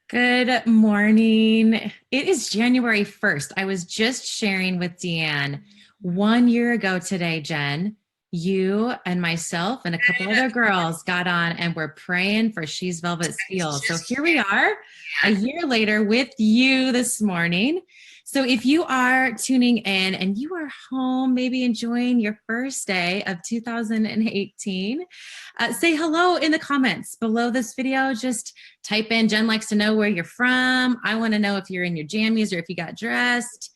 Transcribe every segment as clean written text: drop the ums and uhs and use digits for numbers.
Good morning. It is January 1st. I was just sharing with Deanne 1 year ago today, Jen, you and myself and a couple other girls got on and we're praying for She's Velvet Steel. So here we are a year later with you this morning. So if you are tuning in and you are home, maybe enjoying your first day of 2018, say hello in the comments below this video. Just type in, Jen likes to know where you're from. I want to know if you're in your jammies or if you got dressed.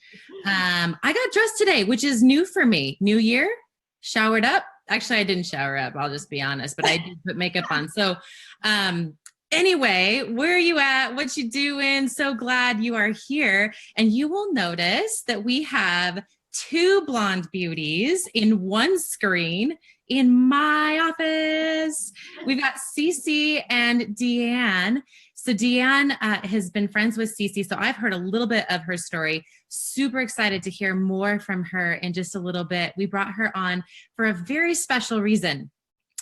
I got dressed today, which is new for me. New year, showered up. Actually, I didn't shower up. I'll just be honest, but I did put makeup on. So anyway, where are you at? What you doing? So glad you are here. And you will notice that we have two blonde beauties in one screen in my office. We've got Cece and Deanne. So Deanne has been friends with Cece, so I've heard a little bit of her story. Super excited to hear more from her in just a little bit. We brought her on for a very special reason.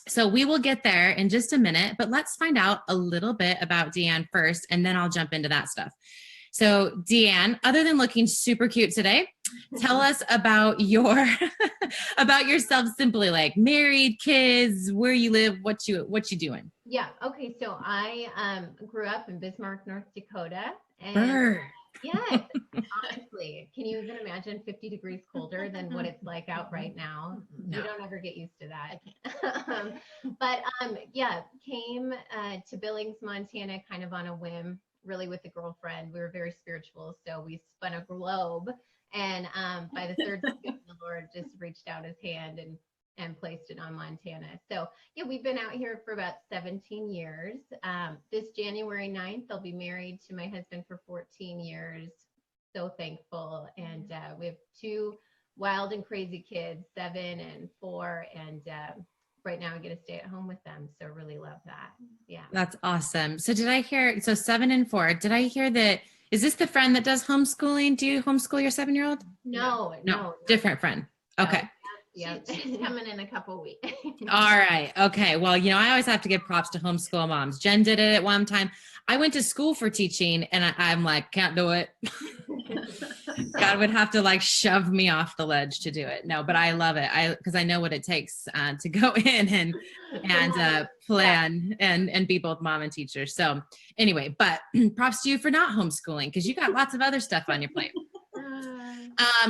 So we will get there in just a minute, but let's find out a little bit about Deanne first, and then I'll jump into that stuff. So Deanne, other than looking super cute today, tell us about your about yourself simply, like married, kids, where you live, what you doing. Yeah. Okay. So I grew up in Bismarck, North Dakota. And Burr. yeah, honestly, can you even imagine 50 degrees colder than what it's like out right now? No. You don't ever get used to that. But yeah, came to Billings, Montana, kind of on a whim, really with a girlfriend. We were very spiritual, so we spun a globe. And by the third season, the Lord just reached out his hand and placed it on Montana. So yeah, we've been out here for about 17 years. This January 9th, I'll be married to my husband for 14 years. So thankful. And we have two wild and crazy kids, 7 and 4. And right now I get to stay at home with them. So really love that. Yeah. That's awesome. So did I hear, so 7 and 4, did I hear that, is this the friend that does homeschooling? Do you homeschool your 7-year-old? No. Different friend. Okay. Yeah, she's coming in a couple weeks. All right. Okay. Well, I always have to give props to homeschool moms. Jen did it at one time. I went to school for teaching and I'm like, can't do it. God would have to like shove me off the ledge to do it. No, but I love it. Because I know what it takes to go in and plan and be both mom and teacher. So anyway, but props to you for not homeschooling because you got lots of other stuff on your plate.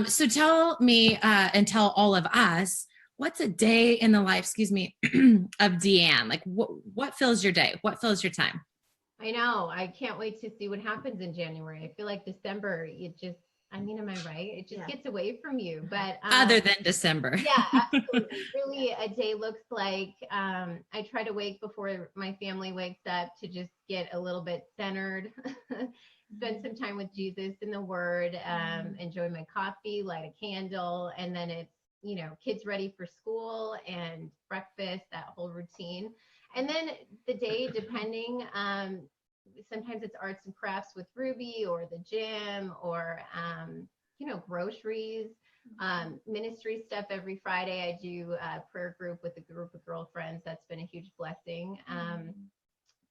So tell me and tell all of us, what's a day in the life, of Deanne? Like what fills your day? What fills your time? I know. I can't wait to see what happens in January. I feel like December, am I right? It just gets away from you. But other than December. Yeah, absolutely. Really, a day looks like I try to wake before my family wakes up to just get a little bit centered. Spend some time with Jesus in the Word, enjoy my coffee, light a candle, and then it's, kids ready for school and breakfast, that whole routine. And then the day, depending, sometimes it's arts and crafts with Ruby or the gym or, groceries, ministry stuff every Friday. I do a prayer group with a group of girlfriends. That's been a huge blessing.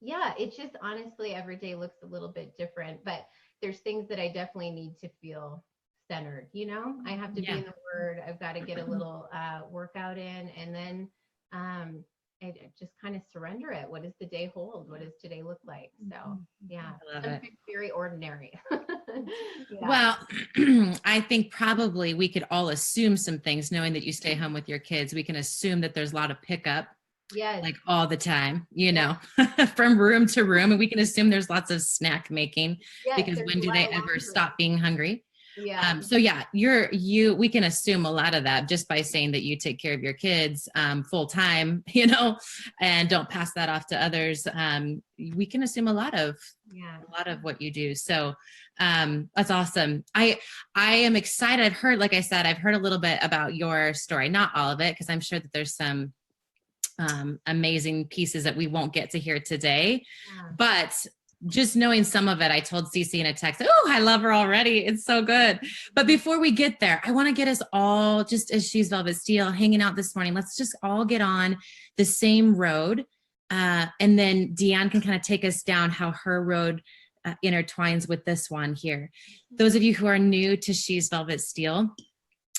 Yeah, it's just honestly, every day looks a little bit different, but there's things that I definitely need to feel centered. I have to be in the Word. I've got to get a little workout in, and then I just kind of surrender it. What does the day hold? What does today look like? So yeah, something very ordinary. Well, I think probably we could all assume some things, knowing that you stay home with your kids. We can assume that there's a lot of pickup. Yes. Like all the time, from room to room. And we can assume there's lots of snack making because when do they ever stop being hungry? Yeah. So yeah, we can assume a lot of that just by saying that you take care of your kids full time, and don't pass that off to others. We can assume a lot of what you do. So that's awesome. I am excited. I've heard a little bit about your story, not all of it, because I'm sure that there's some amazing pieces that we won't get to hear today, but just knowing some of it, I told Cece in a text, oh, I love her already. It's so good. But before we get there, I want to get us all, just as She's Velvet Steel hanging out this morning, let's just all get on the same road. And then Deanne can kind of take us down how her road intertwines with this one here. Those of you who are new to She's Velvet Steel,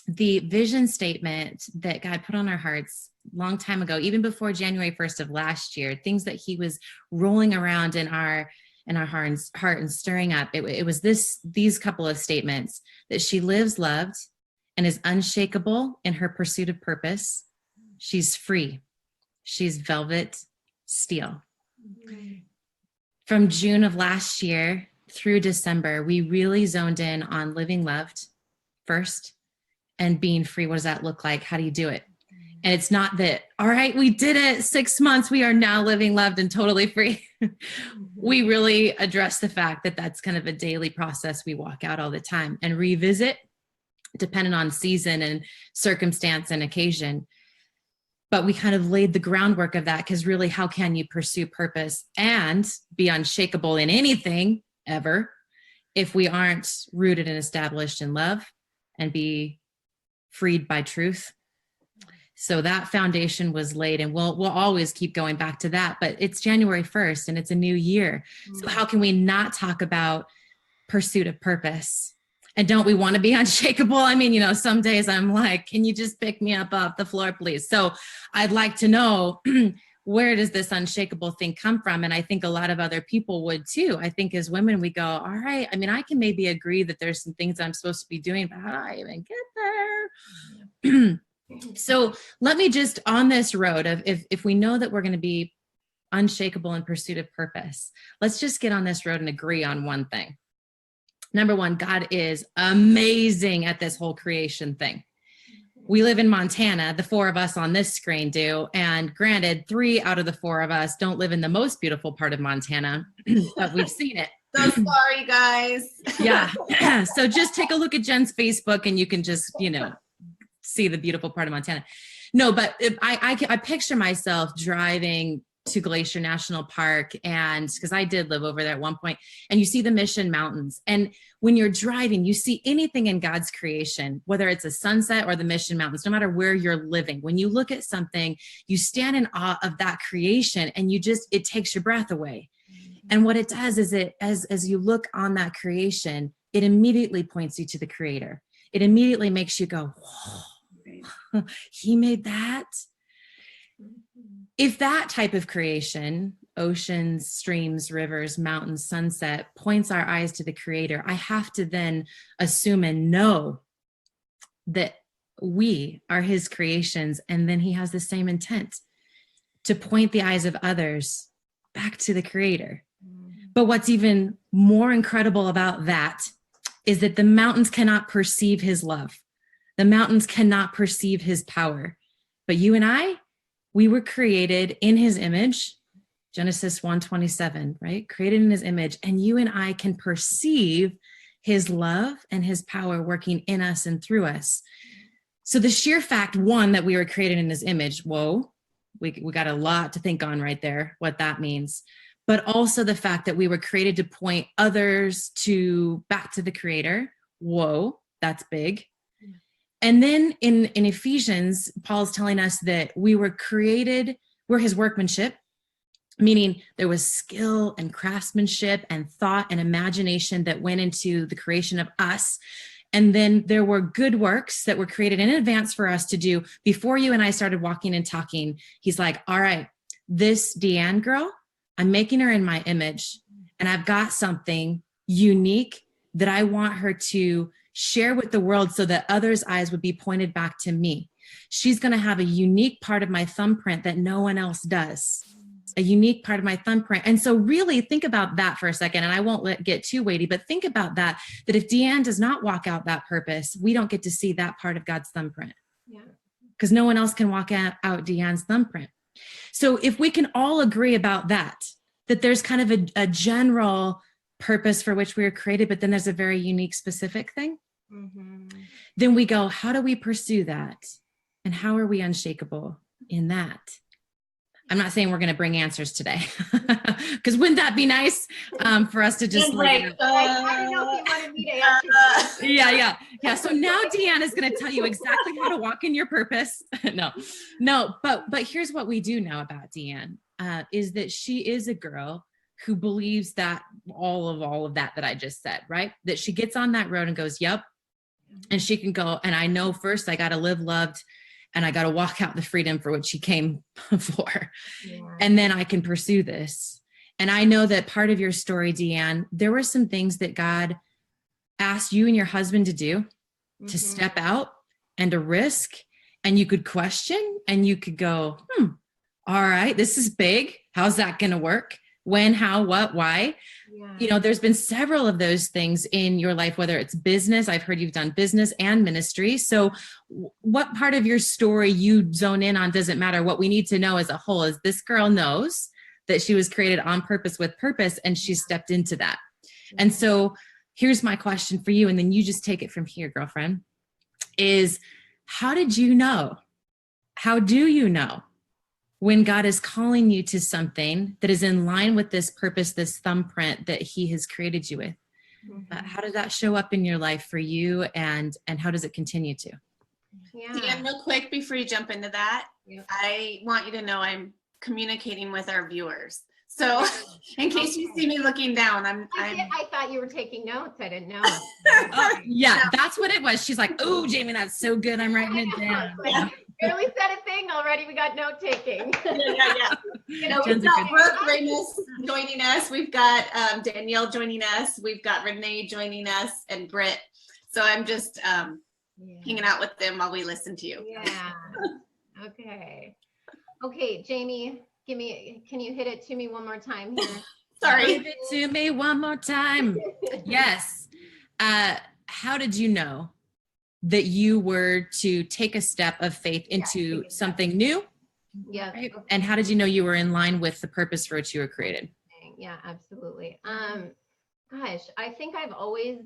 the vision statement that God put on our hearts long time ago, even before January 1st of last year, things that he was rolling around in our heart and stirring up. It was these couple of statements: that she lives loved and is unshakable in her pursuit of purpose. She's free. She's velvet steel. From June of last year through December, we really zoned in on living loved first and being free. What does that look like? How do you do it? And it's not that, all right, we did it, 6 months, we are now living loved and totally free. We really address the fact that that's kind of a daily process we walk out all the time and revisit depending on season and circumstance and occasion. But we kind of laid the groundwork of that, because really, how can you pursue purpose and be unshakable in anything ever if we aren't rooted and established in love and be freed by truth? So that foundation was laid, and we'll always keep going back to that. But it's January 1st and it's a new year. So how can we not talk about pursuit of purpose? And don't we want to be unshakable? I mean, some days I'm like, can you just pick me up off the floor, please? So I'd like to know, where does this unshakable thing come from? And I think a lot of other people would too. I think as women, we go, all right, I mean, I can maybe agree that there's some things I'm supposed to be doing, but how do I even get there? So let me just, on this road of, if we know that we're going to be unshakable in pursuit of purpose, let's just get on this road and agree on one thing. Number one, God is amazing at this whole creation thing. We live in Montana. The 4 of us on this screen do. And granted, 3 out of the 4 of us don't live in the most beautiful part of Montana, but we've seen it. So sorry, guys. Yeah. So just take a look at Jen's Facebook and you can just, see the beautiful part of Montana. No, but I picture myself driving to Glacier National Park, and because I did live over there at one point, and you see the Mission Mountains. And when you're driving, you see anything in God's creation, whether it's a sunset or the Mission Mountains, no matter where you're living. When you look at something, you stand in awe of that creation, and it takes your breath away. And what it does is as you look on that creation, it immediately points you to the Creator. It immediately makes you go, whoa. He made that. If that type of creation, oceans, streams, rivers, mountains, sunset, points our eyes to the Creator, I have to then assume and know that we are his creations, and then he has the same intent to point the eyes of others back to the Creator. But what's even more incredible about that is that the mountains cannot perceive his love. The mountains cannot perceive his power. But you and I, we were created in his image, Genesis 1:27, right? Created in his image. And you and I can perceive his love and his power working in us and through us. So the sheer fact, one, that we were created in his image, whoa, we got a lot to think on right there, what that means. But also the fact that we were created to point others back to the Creator. Whoa, that's big. And then in Ephesians, Paul's telling us that we were created, we're his workmanship, meaning there was skill and craftsmanship and thought and imagination that went into the creation of us. And then there were good works that were created in advance for us to do before you and I started walking and talking. He's like, all right, this Deanne girl, I'm making her in my image, and I've got something unique that I want her to share with the world so that others' eyes would be pointed back to me. She's going to have a unique part of my thumbprint that no one else does. A unique part of my thumbprint. And so really think about that for a second, and I won't get too weighty, but think about that if Deanne does not walk out that purpose, we don't get to see that part of God's thumbprint. Yeah. Because no one else can walk out Deanne's thumbprint. So if we can all agree about that there's kind of a general purpose for which we were created, but then there's a very unique, specific thing, then we go, how do we pursue that? And how are we unshakable in that? I'm not saying we're going to bring answers today, because wouldn't that be nice for us to just I don't know if you wanted me to answer. Yeah. So now Deanne is going to tell you exactly how to walk in your purpose. No, but here's what we do know about Deanne, is that she is a girl who believes that all of that I just said, right? That she gets on that road and goes, yep. And she can go, and I know first I got to live loved and I got to walk out the freedom for which she came for. Yeah. And then I can pursue this. And I know that part of your story, Deanne, there were some things that God asked you and your husband to do, to step out and to risk, and you could question and you could go, all right, this is big. How's that going to work? When, how, what, why? Yeah. You know, there's been several of those things in your life, whether it's business. I've heard you've done business and ministry. So what part of your story you zone in on doesn't matter. What we need to know as a whole is this girl knows that she was created on purpose with purpose, and she stepped into that. And so here's my question for you, and then you just take it from here, girlfriend, is how did you know? How do you know when God is calling you to something that is in line with this purpose, this thumbprint that he has created you with? How did that show up in your life for you, and how does it continue to? Dan, real quick before you jump into that, I want you to know I'm communicating with our viewers. So in case you see me looking down, I thought you were taking notes. I didn't know. Yeah, that's what it was. She's like, oh, Jamie, that's so good. I'm writing it down. Barely said a thing already. We got note taking. Yeah. We've got Brooke Ramos joining us. We've got Danielle joining us. We've got Renee joining us, and Britt. So I'm just hanging out with them while we listen to you. Yeah. Okay, Jamie, can you hit it to me one more time here? Sorry. Give it to me one more time. Yes. How did you know that you were to take a step of faith into something new? Yeah. Right? And how did you know you were in line with the purpose for which you were created? Yeah, absolutely. Gosh, I think I've always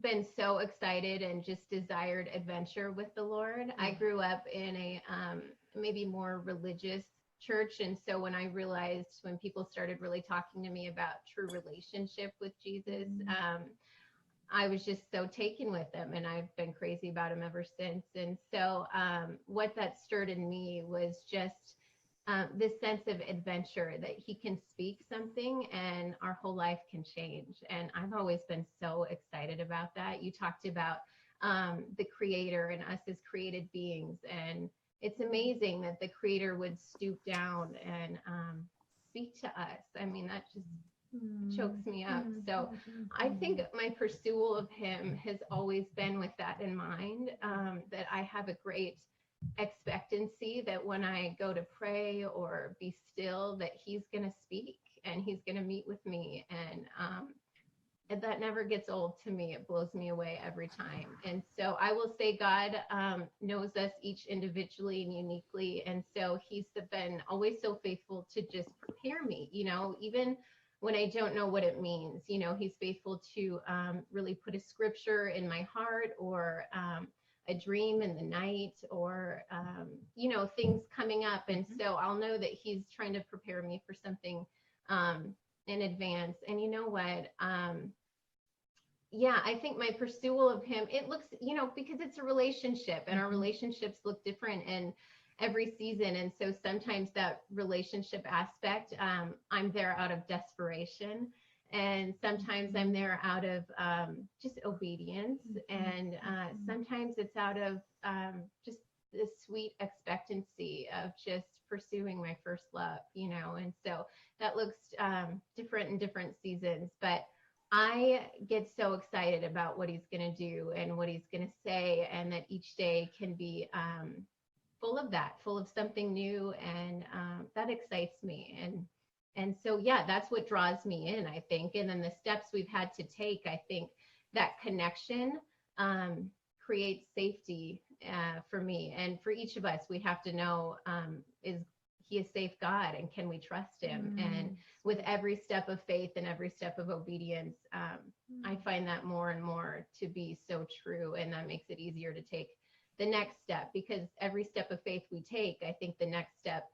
been so excited and just desired adventure with the Lord. I grew up in a maybe more religious church, and so when I realized, when people started really talking to me about true relationship with Jesus, I was just so taken with him, and I've been crazy about him ever since. And so what that stirred in me was just this sense of adventure, that he can speak something and our whole life can change. And I've always been so excited about that. You talked about the creator and us as created beings, and it's amazing that the creator would stoop down and speak to us. I mean, that just chokes me up. So I think my pursuit of him has always been with that in mind, that I have a great expectancy that when I go to pray or be still, that he's going to speak and he's going to meet with me. And that never gets old to me. It blows me away every time. And so I will say God knows us each individually and uniquely. And so he's been always so faithful to just prepare me, even when I don't know what it means. He's faithful to really put a scripture in my heart, or a dream in the night, or things coming up. And so I'll know that he's trying to prepare me for something in advance. And you know what? I think my pursuit of him, it looks, because it's a relationship, and our relationships look different in every season. And so sometimes that relationship aspect, I'm there out of desperation. And sometimes I'm there out of just obedience. And sometimes it's out of just this sweet expectancy of just pursuing my first love, And so that looks different in different seasons. But I get so excited about what he's going to do and what he's going to say, and that each day can be full of something new. And that excites me. And so, that's what draws me in, I think. And then the steps we've had to take, I think that connection creates safety for me. And for each of us, we have to know, is he a safe God, and can we trust him? And with every step of faith and every step of obedience, I find that more and more to be so true. And that makes it easier to take the next step, because every step of faith we take, I think the next step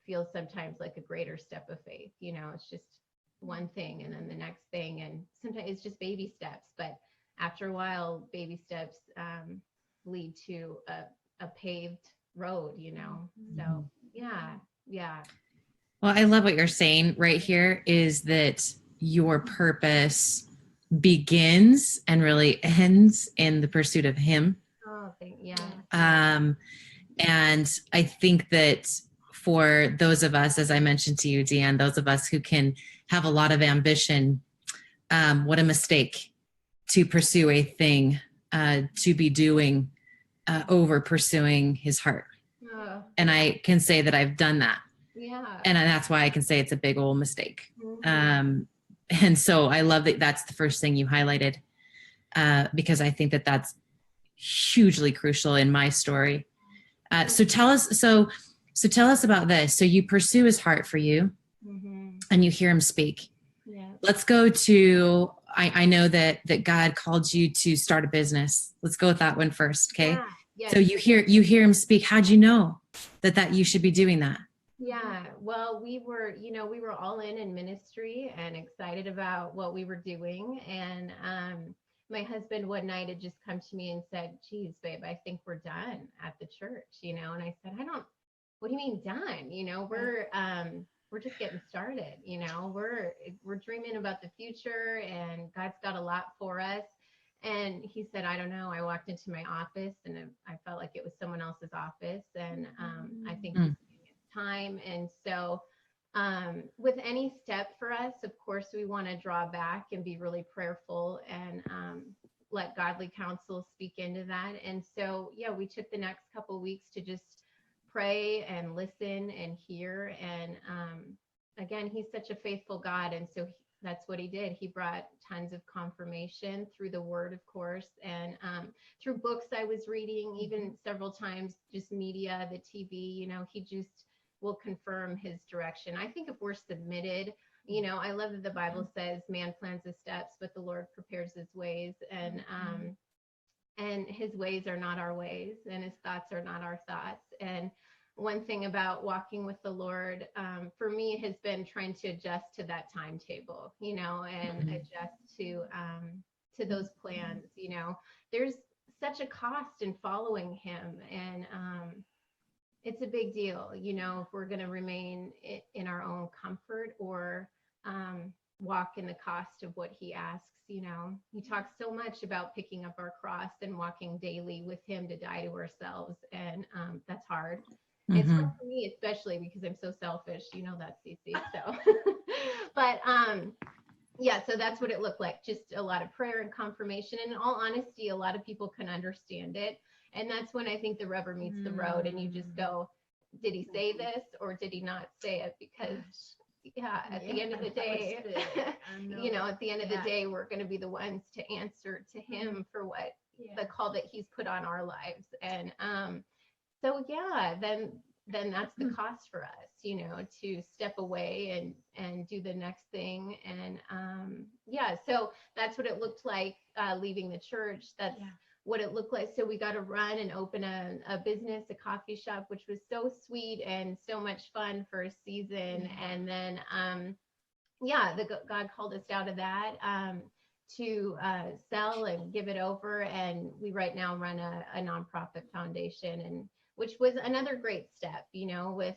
feels sometimes like a greater step of faith. It's just one thing and then the next thing, and sometimes it's just baby steps, but after a while, baby steps lead to a paved road, So yeah. Well, I love what you're saying right here is that your purpose begins and really ends in the pursuit of Him. Oh, yeah. And I think that for those of us, as I mentioned to you, Deanne, those of us who can have a lot of ambition, what a mistake to pursue a thing, to be doing over pursuing His heart. Oh, And I can say that I've done that. yeah. And that's why I can say it's a big old mistake. And so I love that that's the first thing you highlighted, because I think that that's hugely crucial in my story. So tell us about this. So you pursue His heart for you, and you hear Him speak. Yeah. Let's go to, I know that God called you to start a business. Let's go with that one first. Okay. Yeah. Yes. So you hear Him speak. How'd you know that you should be doing that? Yeah, well, we were all in ministry and excited about what we were doing. And my husband one night had just come to me and said, "Geez, babe, I think we're done at the church," And I said, what do you mean done? We're just getting started, we're dreaming about the future and God's got a lot for us. And he said, "I don't know." I walked into my office and I felt like it was someone else's office. And I think time. And so with any step for us, of course, we want to draw back and be really prayerful and let godly counsel speak into that. And so, yeah, we took the next couple of weeks to just pray and listen and hear. And again, He's such a faithful God. And so that's what He did. He brought tons of confirmation through the Word, of course, and through books I was reading, even several times, just media, the TV, He just will confirm His direction. I think if we're submitted, I love that the Bible says man plans his steps, but the Lord prepares his ways. And His ways are not our ways, and His thoughts are not our thoughts. And one thing about walking with the Lord, for me, has been trying to adjust to that timetable, and adjust to those plans. There's such a cost in following Him, and it's a big deal, if we're going to remain in our own comfort or walk in the cost of what He asks. He talks so much about picking up our cross and walking daily with Him to die to ourselves. And that's hard. It's hard for me, especially because I'm so selfish, that, Cece. So, but yeah, so that's what it looked like. Just a lot of prayer and confirmation. And in all honesty, a lot of people can understand it. And that's when I think the rubber meets the road and you just go, did He say this or did He not say it? Because at the end of the day, at the end of the day, we're going to be the ones to answer to Him for what the call that He's put on our lives. And so, then that's the cost for us, to step away and do the next thing. And so that's what it looked like leaving the church. That's what it looked like. So we got to run and open a business, a coffee shop, which was so sweet and so much fun for a season. And then, God called us out of that to sell and give it over. And we right now run a nonprofit foundation, and which was another great step, with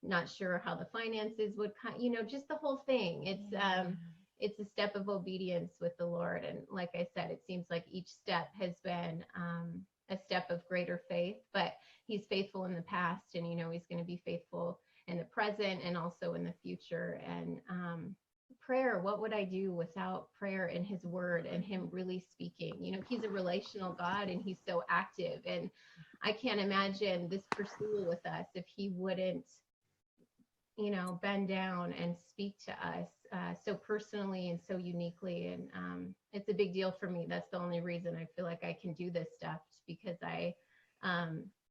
not sure how the finances would come, just the whole thing. It's a step of obedience with the Lord. And like I said, it seems like each step has been a step of greater faith, but He's faithful in the past, and, He's going to be faithful in the present and also in the future. And prayer, what would I do without prayer and His word and Him really speaking? He's a relational God and He's so active. And I can't imagine this pursuit with us if He wouldn't, bend down and speak to us so personally and so uniquely. And it's a big deal for me. That's the only reason I feel like I can do this stuff, because I,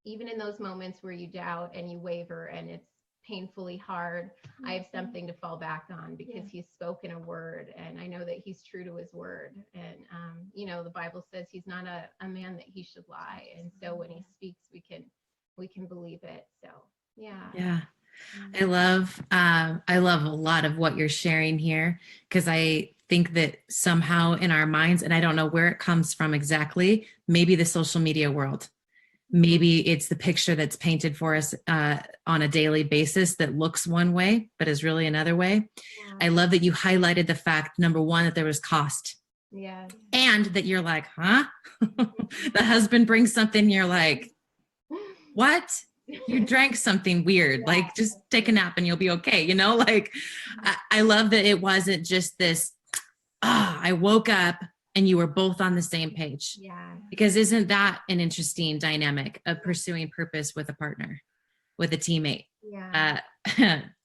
even in those moments where you doubt and you waver and it's painfully hard, I have something to fall back on, because He's spoken a word, and I know that He's true to His word. And the Bible says He's not a man that He should lie, and so when He speaks, we can believe it. So I love a lot of what you're sharing here, because I think that somehow in our minds, and I don't know where it comes from exactly, maybe the social media world, Maybe it's the picture that's painted for us on a daily basis that looks one way, but is really another way. Yeah. I love that you highlighted the fact, number one, that there was cost. Yeah. And that you're like, huh? The husband brings something, you're like, what? You drank something weird. Yeah. Like, just take a nap and you'll be okay. You know, like, I love that it wasn't just this, I woke up and you were both on the same page. Yeah. Because isn't that an interesting dynamic of pursuing purpose with a partner, with a teammate? Yeah.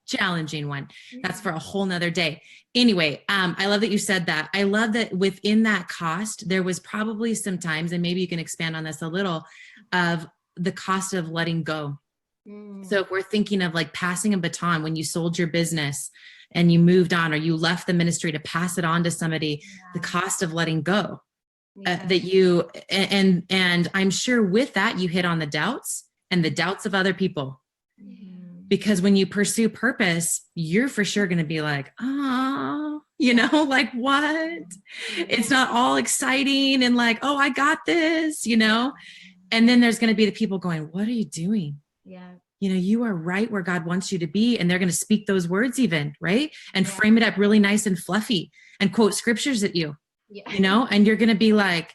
Challenging one. That's for a whole nother day. Anyway, I love that you said that. I love that within that cost, there was probably some times, and maybe you can expand on this a little, of the cost of letting go. So if we're thinking of like passing a baton when you sold your business and you moved on, or you left the ministry to pass it on to somebody, the cost of letting go. That you and I'm sure with that you hit on the doubts and the doubts of other people, because when you pursue purpose, you're for sure going to be like, oh, you know, like what? It's not all exciting and like, oh, I got this, you know. And then there's going to be the people going, what are you doing? Yeah. You know, you are right where God wants you to be. And they're going to speak those words even, right? And frame it up really nice and fluffy and quote scriptures at you. Yeah. You know, and you're going to be like,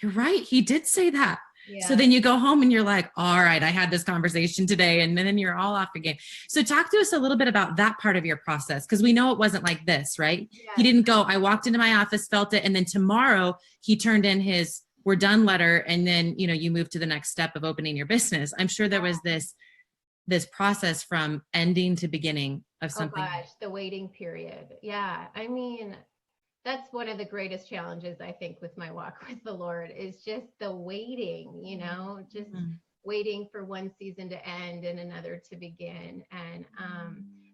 you're right. He did say that. Yeah. So then you go home and you're like, all right, I had this conversation today. And then you're all off your game. So talk to us a little bit about that part of your process. Cause we know it wasn't like this, right? Yeah. He didn't go, I walked into my office, felt it. And then tomorrow he turned in his, we're done letter. And then, you know, you move to the next step of opening your business. I'm sure there was this process from ending to beginning of something. Oh gosh, the waiting period. Yeah. I mean, that's one of the greatest challenges I think with my walk with the Lord is just the waiting, you know, just waiting for one season to end and another to begin. And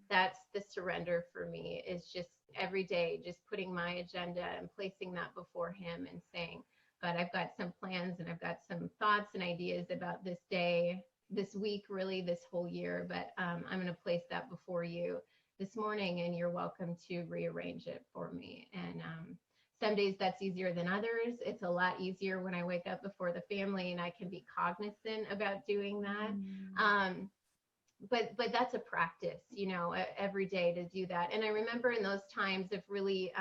that's the surrender for me, is just every day, just putting my agenda and placing that before him and saying, God, I've got some plans and I've got some thoughts and ideas about this day, this week, really this whole year, but I'm going to place that before you this morning, and you're welcome to rearrange it for me. And some days that's easier than others. It's a lot easier when I wake up before the family and I can be cognizant about doing that. But that's a practice, you know, every day to do that. And I remember in those times of really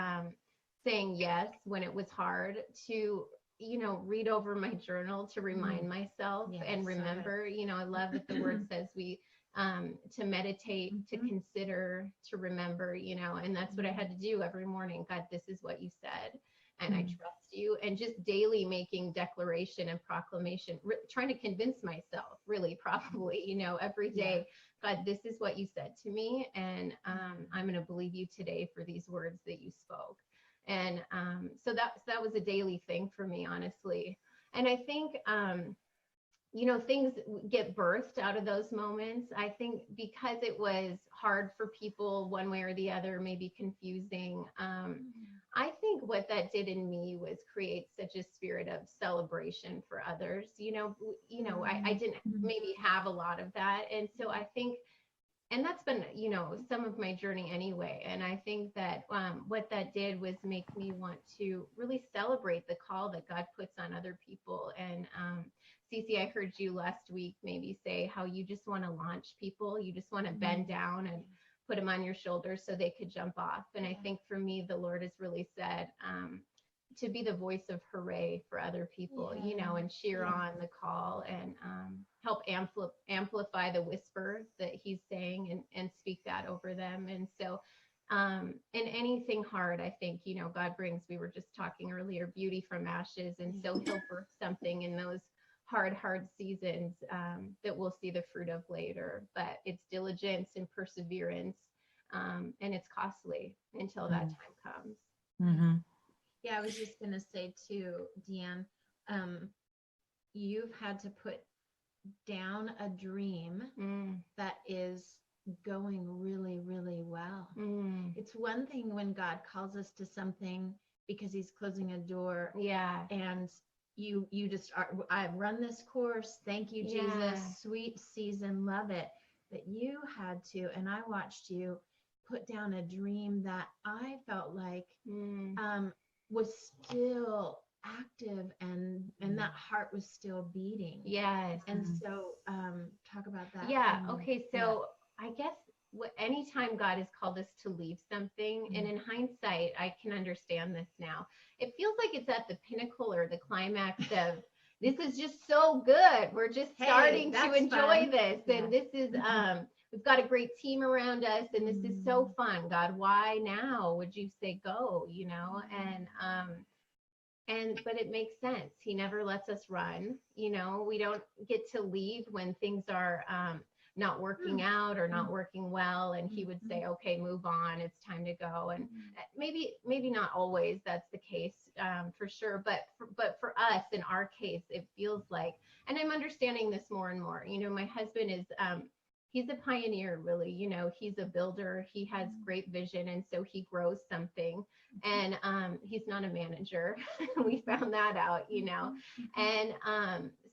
saying yes when it was hard, to, you know, read over my journal to remind myself and remember, you know, I love that the word says we to meditate, to consider, to remember, you know, and that's what I had to do every morning. God, this is what you said, and I trust you. And just daily making declaration and proclamation, trying to convince myself, really, probably, you know, every day, God, this is what you said to me, and I'm going to believe you today for these words that you spoke. And so that was a daily thing for me, honestly. And I think you know, things get birthed out of those moments. I think because it was hard for people one way or the other, maybe confusing. I think what that did in me was create such a spirit of celebration for others. You know, I didn't maybe have a lot of that. And so I think, and that's been, you know, some of my journey anyway. And I think that what that did was make me want to really celebrate the call that God puts on other people. And Cece, I heard you last week maybe say how you just want to launch people. You just want to bend down and put them on your shoulders so they could jump off. And I think for me, the Lord has really said to be the voice of hooray for other people, you know, and cheer on the call, and help amplify the whisper that he's saying, and speak that over them. And so in anything hard, I think, you know, God brings, we were just talking earlier, beauty from ashes. And so he'll birth something in those hard seasons that we'll see the fruit of later. But it's diligence and perseverance, and it's costly until that time comes. Yeah, I was just going to say too, Deanne, you've had to put down a dream that is going really, really well. It's one thing when God calls us to something because he's closing a door. Yeah. And you just are, I've run this course. Thank you, Jesus. Sweet season. Love it. But you had to, and I watched you put down a dream that I felt like was still active and that heart was still beating. Yes. And so talk about that. Yeah. Okay. So I guess anytime God has called us to leave something, and in hindsight, I can understand this now. It feels like it's at the pinnacle or the climax of this is just so good. We're just starting to enjoy this. And this is, we've got a great team around us and this is so fun. God, why now would you say go, you know? But it makes sense. He never lets us run, you know, we don't get to leave when things are, not working out or not working well. And he would say, okay, move on. It's time to go. And maybe not always that's the case, for sure. But for us, in our case, it feels like, and I'm understanding this more and more, you know, my husband is, he's a pioneer, really, you know, he's a builder, he has great vision. And so he grows something, and, he's not a manager. We found that out, you know, and,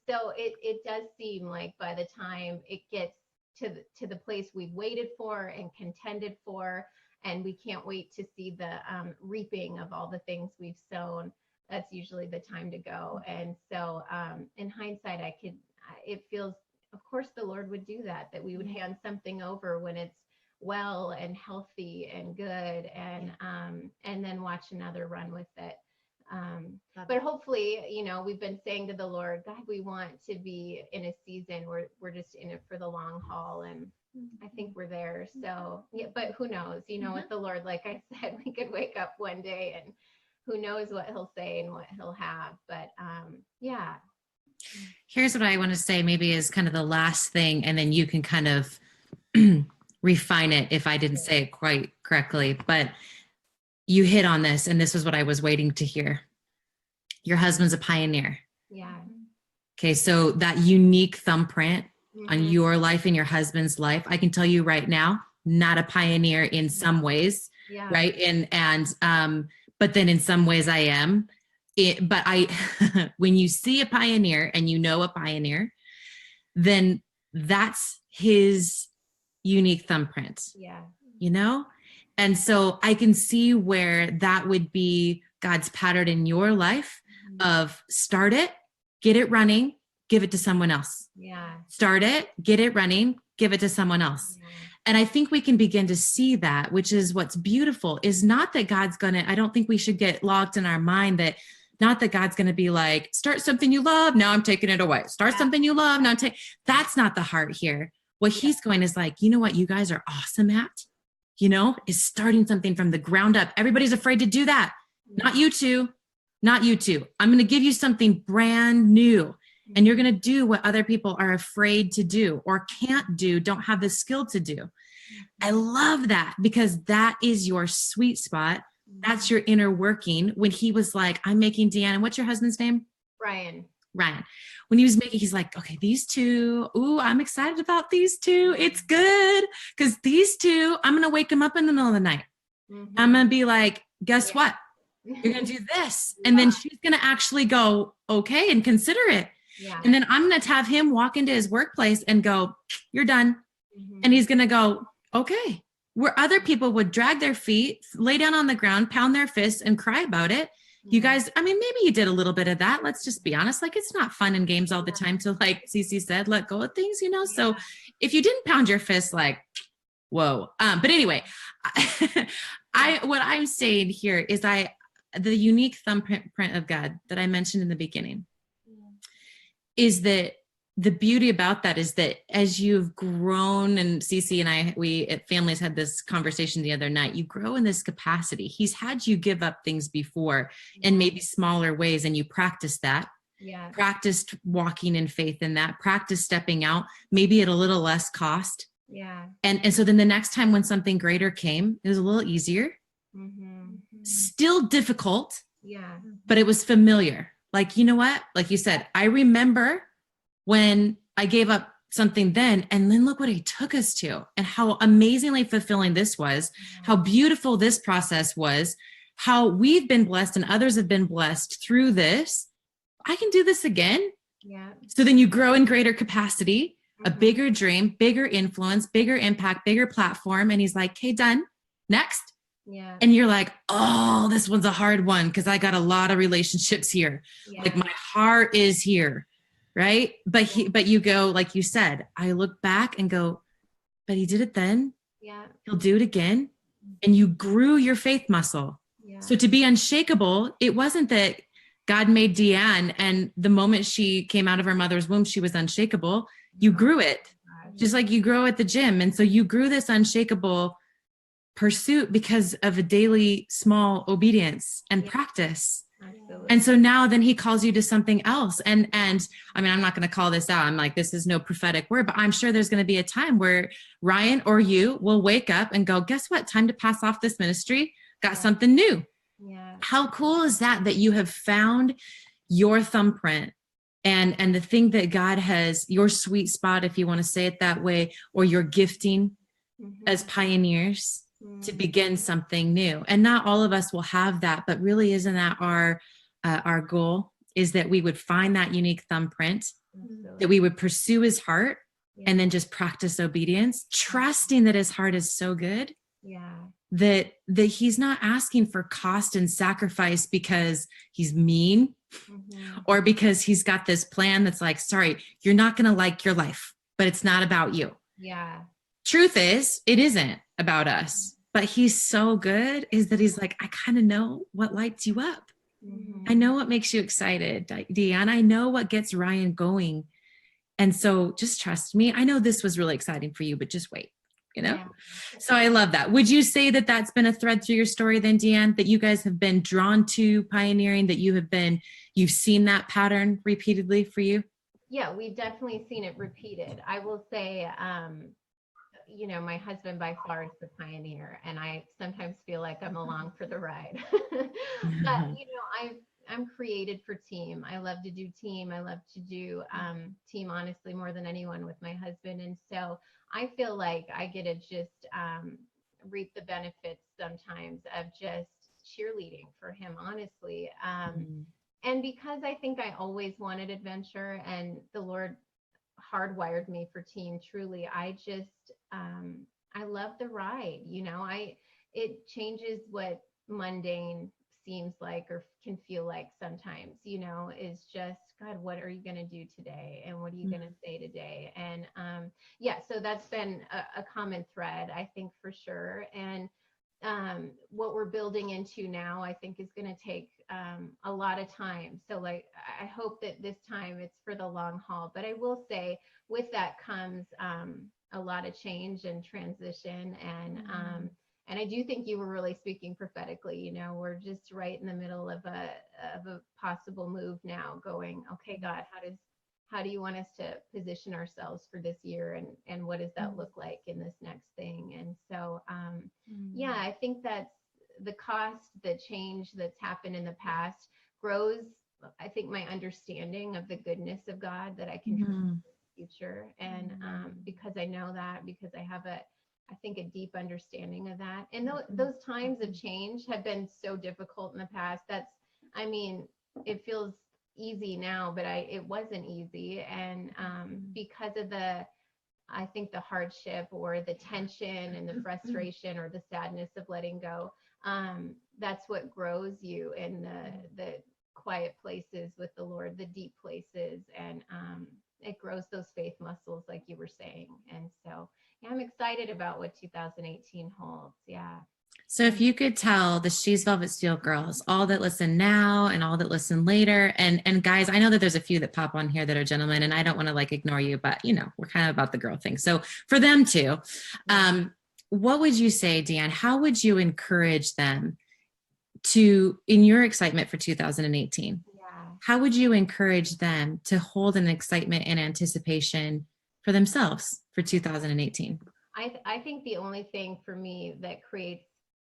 so it does seem like by the time it gets to the place we've waited for and contended for, and we can't wait to see the reaping of all the things we've sown, that's usually the time to go. And so in hindsight, it feels, of course the Lord would do that we would hand something over when it's well and healthy and good, and then watch another run with it. But hopefully, you know, we've been saying to the Lord, God, we want to be in a season where we're just in it for the long haul. And I think we're there. So, yeah, but who knows, you know, with the Lord, like I said, we could wake up one day and who knows what he'll say and what he'll have. But yeah. Here's what I want to say, maybe is kind of the last thing, and then you can kind of refine it if I didn't say it quite correctly. But you hit on this, and this was what I was waiting to hear. Your husband's a pioneer. Yeah. Okay, so that unique thumbprint on your life and your husband's life, I can tell you right now, not a pioneer in some ways, right? And but then in some ways I am. But when you see a pioneer and you know a pioneer, then that's his unique thumbprint. Yeah. You know? And so I can see where that would be God's pattern in your life of start it, get it running, give it to someone else. Yeah. Start it, get it running, give it to someone else. Yeah. And I think we can begin to see that, which is what's beautiful, is not that God's I don't think we should get locked in our mind that not that God's going to be like, start something you love, now I'm taking it away. Start something you love, now I'm taking. That's not the heart here. What he's going is like, you know what you guys are awesome at? You know, is starting something from the ground up. Everybody's afraid to do that. Not you two. Not you two. I'm going to give you something brand new. And you're going to do what other people are afraid to do or can't do, don't have the skill to do. I love that, because that is your sweet spot. That's your inner working. When he was like, I'm making Deanna, what's your husband's name? Ryan. When he was making, he's like, okay, these two, ooh, I'm excited about these two. It's good. Because these two, I'm going to wake them up in the middle of the night. I'm going to be like, guess what? You're going to do this. And then she's going to actually go, okay, and consider it. Yeah. And then I'm going to have him walk into his workplace and go, you're done. And he's going to go, okay. Where other people would drag their feet, lay down on the ground, pound their fists and cry about it. You guys, I mean, maybe you did a little bit of that. Let's just be honest. Like, it's not fun and games all the time to, like Cece said, let go of things, you know? So if you didn't pound your fist, like, whoa. But anyway, what I'm saying here is the unique thumbprint of God that I mentioned in the beginning is that the beauty about that is that as you've grown, and Cece and we at Families had this conversation the other night, you grow in this capacity. He's had you give up things before in maybe smaller ways, and you practice that. Yeah. Practiced walking in faith in that, practice stepping out, maybe at a little less cost. Yeah. And so then the next time when something greater came, it was a little easier. Still difficult. Yeah. But it was familiar. Like, you know what? Like you said, I remember when I gave up something then, and then look what he took us to, and how amazingly fulfilling this was, how beautiful this process was, how we've been blessed and others have been blessed through this. I can do this again. Yeah. So then you grow in greater capacity, a bigger dream, bigger influence, bigger impact, bigger platform. And he's like, okay, done. Next. Yeah. And you're like, oh, this one's a hard one because I got a lot of relationships here. Yeah. Like my heart is here, right? But you go, like you said, I look back and go, but he did it then. Yeah. He'll do it again. And you grew your faith muscle. Yeah. So to be unshakable, it wasn't that God made Deanne and the moment she came out of her mother's womb, she was unshakable. You grew it just like you grow at the gym. And so you grew this unshakable pursuit because of a daily small obedience and practice. Absolutely. And so now then he calls you to something else. And I mean, I'm not going to call this out. I'm like, this is no prophetic word, but I'm sure there's going to be a time where Ryan or you will wake up and go, guess what? Time to pass off this ministry. Got something new. Yeah. How cool is that you have found your thumbprint and the thing that God has, your sweet spot, if you want to say it that way, or your gifting as pioneers to begin something new. And not all of us will have that, but really isn't that our goal, is that we would find that unique thumbprint, that we would pursue his heart and then just practice obedience, trusting that his heart is so good. Yeah. That he's not asking for cost and sacrifice because he's mean or because he's got this plan that's like, sorry, you're not going to like your life, but it's not about you. Yeah. Truth is, it isn't about us, but he's so good is that he's like, I kind of know what lights you up. I know what makes you excited, Deanne. I know what gets Ryan going. And so just trust me. I know this was really exciting for you, but just wait. Yeah. So I love that. Would you say that that's been a thread through your story then, Deanne, that you guys have been drawn to pioneering, that you've seen that pattern repeatedly for you? Yeah, we've definitely seen it repeated. I will say, my husband by far is the pioneer, and I sometimes feel like I'm along for the ride. But, I'm created for team. I love to do team. I love to do team, honestly, more than anyone with my husband. And so I feel like I get to just reap the benefits sometimes of just cheerleading for him, honestly. And because I think I always wanted adventure and the Lord hardwired me for team, truly, I just, I love the ride, it changes what mundane seems like or can feel like sometimes, is just, God, what are you going to do today? And what are you going to say today? And so that's been a common thread, I think, for sure. And what we're building into now, I think, is going to take a lot of time. So like, I hope that this time it's for the long haul. But I will say with that comes a lot of change and transition. And I do think you were really speaking prophetically. We're just right in the middle of a possible move now, going, okay, God, how do you want us to position ourselves for this year, and what does that look like in this next thing? And so I think that's the cost, the change that's happened in the past grows, I think, my understanding of the goodness of God, that I can trust in the future. And because I know that, because I have I think a deep understanding of that. And those times of change have been so difficult in the past. It feels easy now, but it wasn't easy. And because of I think the hardship or the tension and the frustration or the sadness of letting go, that's what grows you in the quiet places with the Lord, the deep places. And it grows those faith muscles, like you were saying. And so I'm excited about what 2018 holds. Yeah. So if you could tell the She's Velvet Steel girls, all that listen now and all that listen later, and guys, I know that there's a few that pop on here that are gentlemen, and I don't want to ignore you, but we're kind of about the girl thing. So for them too, what would you say, Deanne? How would you encourage them to, in your excitement for 2018? How would you encourage them to hold an excitement and anticipation for themselves for 2018? I think the only thing for me that creates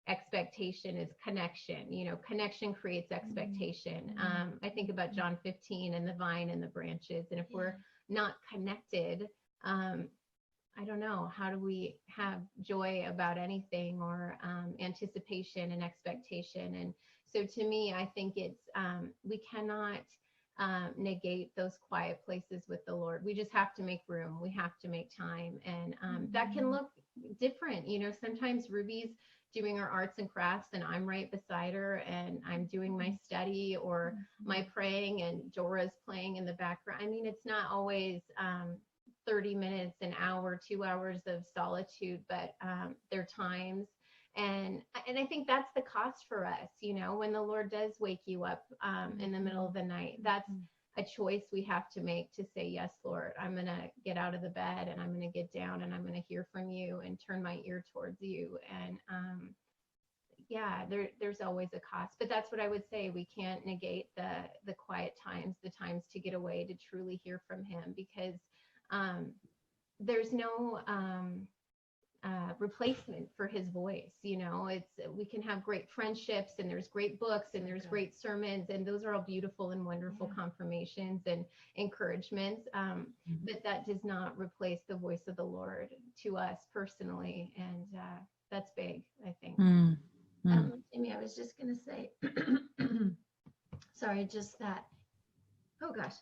expectation is connection. Connection creates expectation. I think about John 15 and the vine and the branches. And if we're not connected, I don't know, how do we have joy about anything, or anticipation and expectation? And so to me, I think it's, we cannot negate those quiet places with the Lord. We just have to make room. We have to make time. And that can look different. Sometimes Ruby's doing her arts and crafts and I'm right beside her and I'm doing my study or my praying and Jora's playing in the background. I mean, it's not always 30 minutes, an hour, 2 hours of solitude, but there are times. And I think that's the cost for us, you know, when the Lord does wake you up in the middle of the night. That's a choice we have to make to say, yes, Lord, I'm going to get out of the bed and I'm going to get down and I'm going to hear from you and turn my ear towards you. And yeah, there's always a cost, but that's what I would say. We can't negate the quiet times, the times to get away, to truly hear from him, because there's no replacement for his voice. You know, we can have great friendships and there's great books and there's great sermons, and those are all beautiful and wonderful confirmations and encouragements. But that does not replace the voice of the Lord to us personally. And that's big, I think. Amy, I was just going to say, sorry, just that. Oh gosh,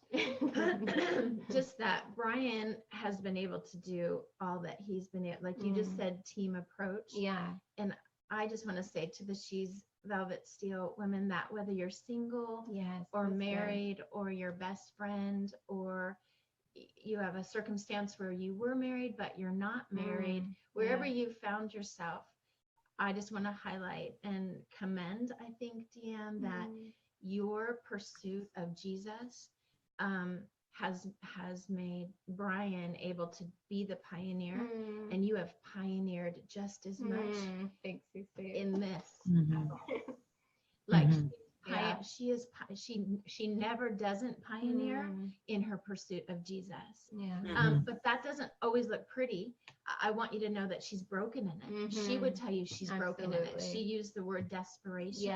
just that Brian has been able to do all that he's been able, like you just said, team approach. Yeah. And I just want to say to the She's Velvet Steel women that whether you're single or married or your best friend, or you have a circumstance where you were married, but you're not married, wherever you found yourself, I just want to highlight and commend, I think, Deanne, that your pursuit of Jesus has made Brian able to be the pioneer, and you have pioneered just as much in this. Like she never doesn't pioneer in her pursuit of Jesus. But that doesn't always look pretty. I want you to know that she's broken in it. She would tell you she's broken in it. She used the word desperation.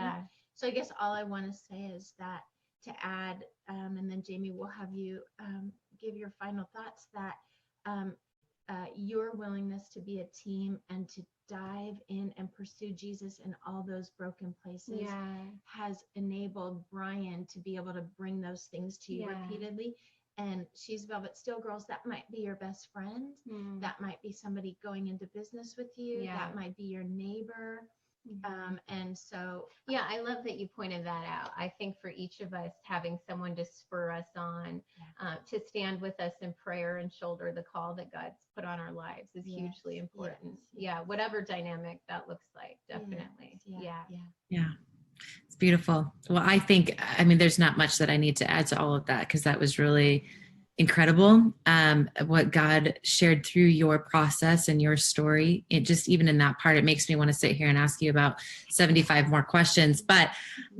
So I guess all I want to say is that, to add, and then Jamie, we'll have you give your final thoughts, that your willingness to be a team and to dive in and pursue Jesus in all those broken places has enabled Brian to be able to bring those things to you repeatedly. And She's Velvet Steel girls, that might be your best friend. That might be somebody going into business with you. That might be your neighbor. And so, I love that you pointed that out. I think for each of us, having someone to spur us on, to stand with us in prayer and shoulder the call that God's put on our lives is hugely important. Whatever dynamic that looks like, definitely. Yeah. It's beautiful. Well, I mean, there's not much that I need to add to all of that, because that was really incredible. What God shared through your process and your story, it just, even in that part, it makes me want to sit here and ask you about 75 more questions. But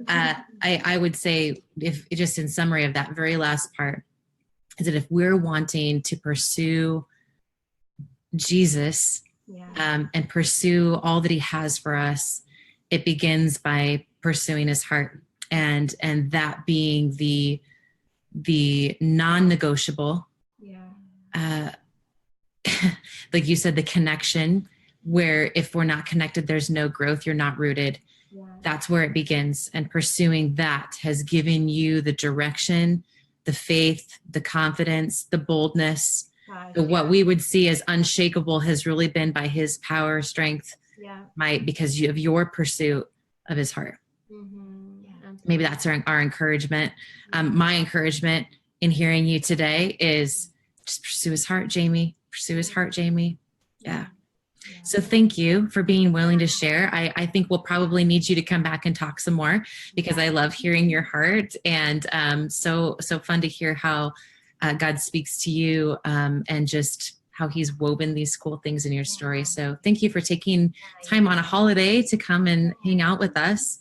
I would say, if just in summary of that very last part, is that if we're wanting to pursue Jesus and pursue all that he has for us, it begins by pursuing his heart, and that being the non-negotiable, like you said, the connection, where if we're not connected, there's no growth, you're not rooted. That's where it begins. And pursuing that has given you the direction, the faith, the confidence, the boldness. What we would see as unshakable has really been by his power, strength, because of your pursuit of his heart. Maybe that's our encouragement. My encouragement in hearing you today is just pursue his heart, Jamie. Pursue his heart, Jamie. So thank you for being willing to share. I think we'll probably need you to come back and talk some more, because I love hearing your heart, and so fun to hear how God speaks to you, and just how he's woven these cool things in your story. So thank you for taking time on a holiday to come and hang out with us.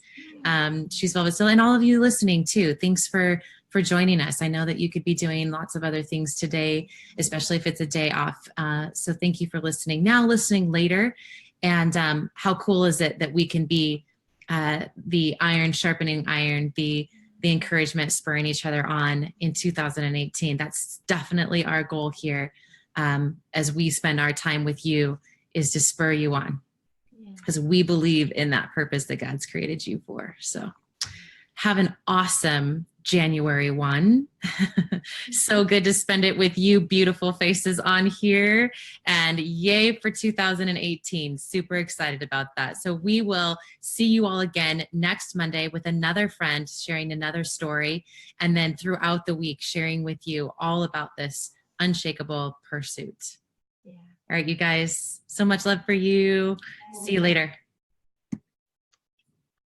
She's Velvet Steel, and all of you listening too. Thanks for joining us. I know that you could be doing lots of other things today, especially if it's a day off. So thank you for listening now, listening later. And how cool is it that we can be the iron sharpening iron, the encouragement, spurring each other on in 2018. That's definitely our goal here, as we spend our time with you, is to spur you on, because we believe in that purpose that God's created you for. So have an awesome January 1. So good to spend it with you beautiful faces on here, and yay for 2018. Super excited about that. So we will see you all again next Monday with another friend sharing another story, and then throughout the week sharing with you all about this unshakable pursuit. Yeah. All right, you guys, so much love for you. See you later.